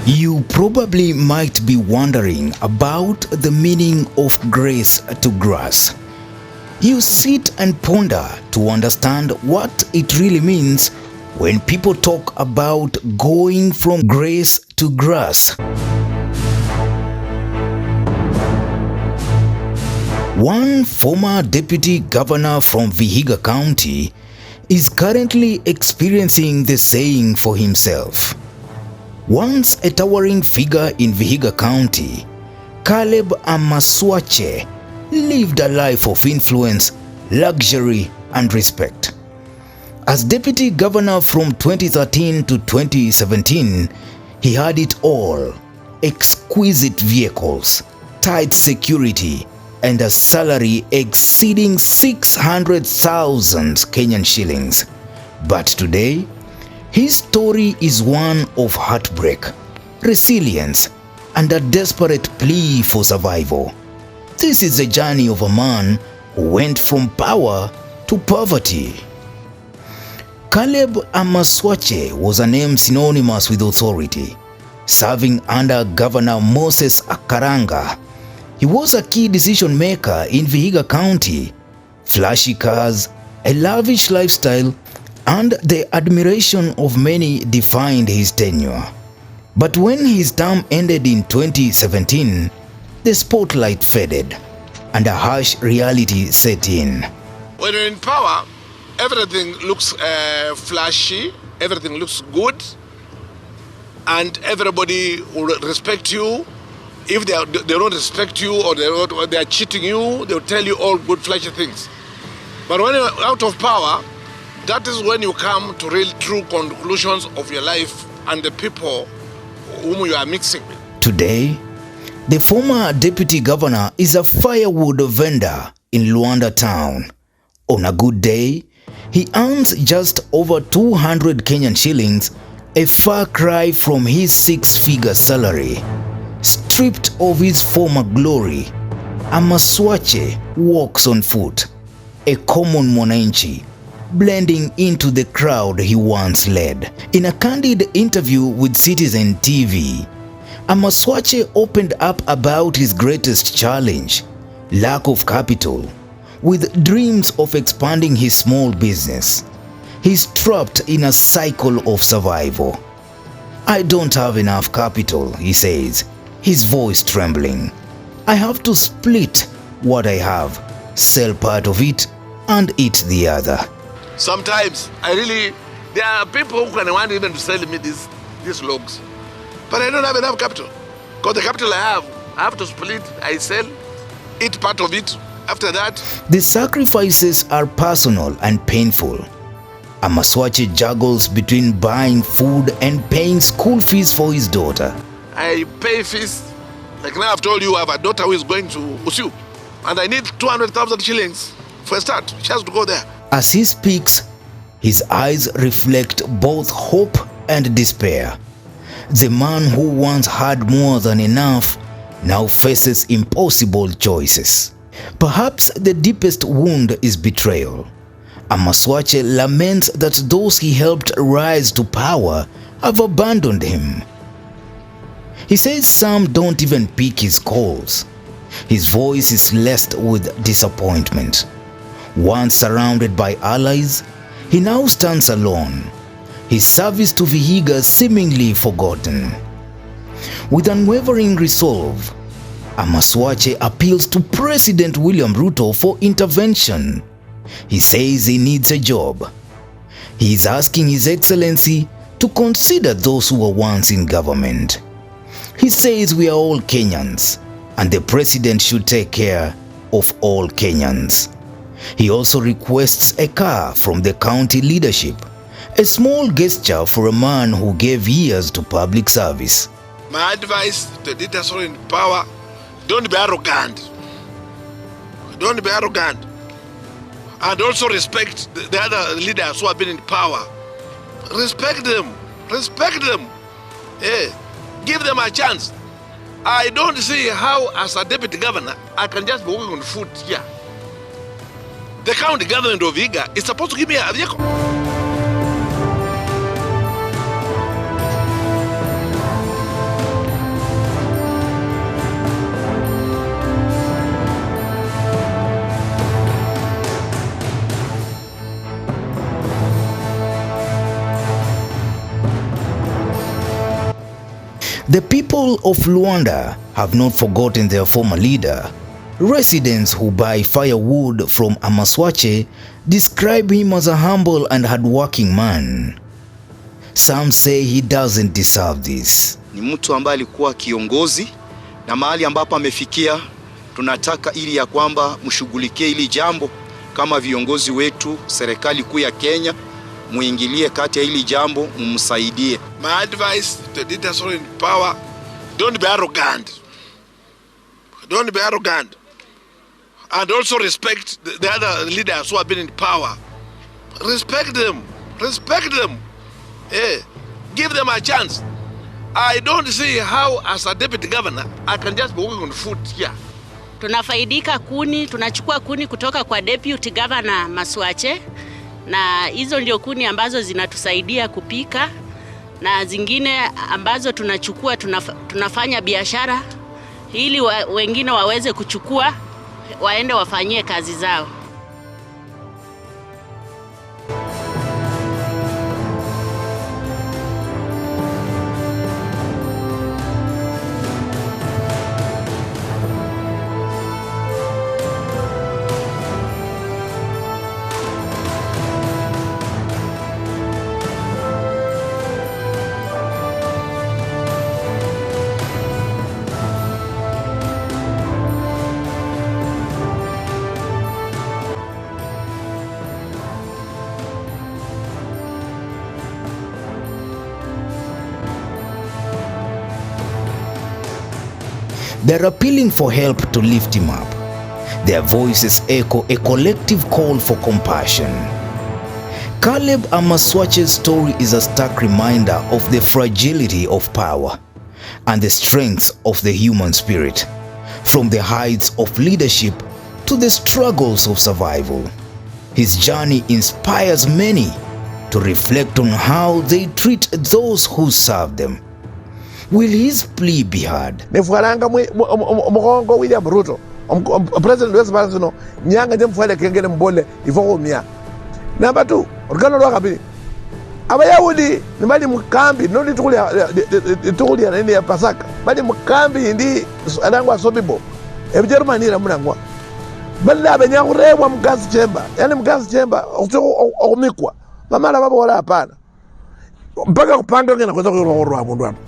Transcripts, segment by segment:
You probably might be wondering about the meaning of grace to grass. You sit and ponder to understand what it really means when people talk about going from grace to grass. One former deputy governor from Vihiga County is currently experiencing the saying for himself. Once a towering figure in Vihiga County, Caleb Amaswache lived a life of influence, luxury, and respect. As deputy governor from 2013 to 2017, he had it all: exquisite vehicles, tight security, and a salary exceeding 600,000 Kenyan shillings. But today, his story is one of heartbreak, resilience, and a desperate plea for survival. This is the journey of a man who went from power to poverty. Caleb Amaswache was a name synonymous with authority. Serving under Governor Moses Akaranga, he was a key decision maker in Vihiga County. Flashy cars, a lavish lifestyle, and the admiration of many defined his tenure. But when his term ended in 2017, the spotlight faded and a harsh reality set in. When you're in power, everything looks flashy, everything looks good, and everybody will respect you. If they don't respect you or they are cheating you, they'll tell you all good flashy things. But when you're out of power, that is when you come to real true conclusions of your life and the people whom you are mixing with. Today, the former deputy governor is a firewood vendor in Luanda town. On a good day, he earns just over 200 Kenyan shillings, a far cry from his six-figure salary. Stripped of his former glory, Amaswache walks on foot, a common mwananchi, blending into the crowd he once led. In a candid interview with Citizen TV, Amaswache opened up about his greatest challenge: lack of capital. With dreams of expanding his small business, he's trapped in a cycle of survival. "I don't have enough capital," he says, his voice trembling. "I have to split what I have, sell part of it, and eat the other." Sometimes there are people who can want even to sell me these logs, but I don't have enough capital. Because the capital I have to split, I sell, eat part of it. After that, the sacrifices are personal and painful. Amaswache juggles between buying food and paying school fees for his daughter. I pay fees. Like now I've told you I have a daughter who is going to USU, and I need 200,000 shillings for a start. She has to go there. As he speaks, his eyes reflect both hope and despair. The man who once had more than enough now faces impossible choices. Perhaps the deepest wound is betrayal. Amaswache laments that those he helped rise to power have abandoned him. He says some don't even pick his calls. His voice is laced with disappointment. Once surrounded by allies, he now stands alone, his service to Vihiga seemingly forgotten. With unwavering resolve, Amaswache appeals to President William Ruto for intervention. He says he needs a job. He is asking His Excellency to consider those who were once in government. He says we are all Kenyans, and the president should take care of all Kenyans. He also requests a car from the county leadership, a small gesture for a man who gave years to public service. My advice to the leaders who are in power: don't be arrogant. Don't be arrogant. And also respect the other leaders who have been in power. Respect them. Respect them. Yeah. Give them a chance. I don't see how, as a deputy governor, I can just be walking on foot here. The county government of Vihiga is supposed to give me a vehicle. The people of Luanda have not forgotten their former leader. Residents who buy firewood from Amaswache describe him as a humble and hardworking man. Some say he doesn't deserve this. Ni mtu ambaye alikuwa kiongozi na mahali ambapo amefikia, tunataka ili ya kwamba mshughulikie ili jambo kama viongozi wetu, serikali kuu ya Kenya, muingilie kati ya ili jambo, mumsaidie. My advice to the leaders in power, don't be arrogant. Don't be arrogant. And also respect the other leaders who have been in power. Respect them. Respect them. Yeah. Give them a chance. I don't see how, as a deputy governor, I can just be working on foot here. Tunafaidika kuni, tunachukua kuni kutoka kwa deputy governor Amaswache, na hizo ndio kuni ambazo zinatusaidia kupika, na zingine ambazo tunachukua tunafanya biashara ili wengine waweze kuchukua waende wafanyie kazi zao. They're appealing for help to lift him up. Their voices echo a collective call for compassion. Caleb Amaswache's story is a stark reminder of the fragility of power and the strength of the human spirit, from the heights of leadership to the struggles of survival. His journey inspires many to reflect on how they treat those who serve them. Will his plea be heard? Nefuaranga mkongo William Ruto, president West Barcelona, nyanga jemfuale kengene mbole ifoko mia. Number 2, organo lwa kabili. Abayahudi ni bali mkambi, noli tukuli ya nini ya Pasaka. Bali mkambi indi anangwa sobibo. Germany ila mnangwa. Bali abenyakurewa mgazi chemba. Yani mgazi chemba okumikwa. Mamala babo wala hapana.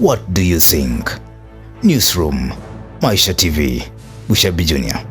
What do you think? Newsroom, Maisha TV, Bushabi Jr.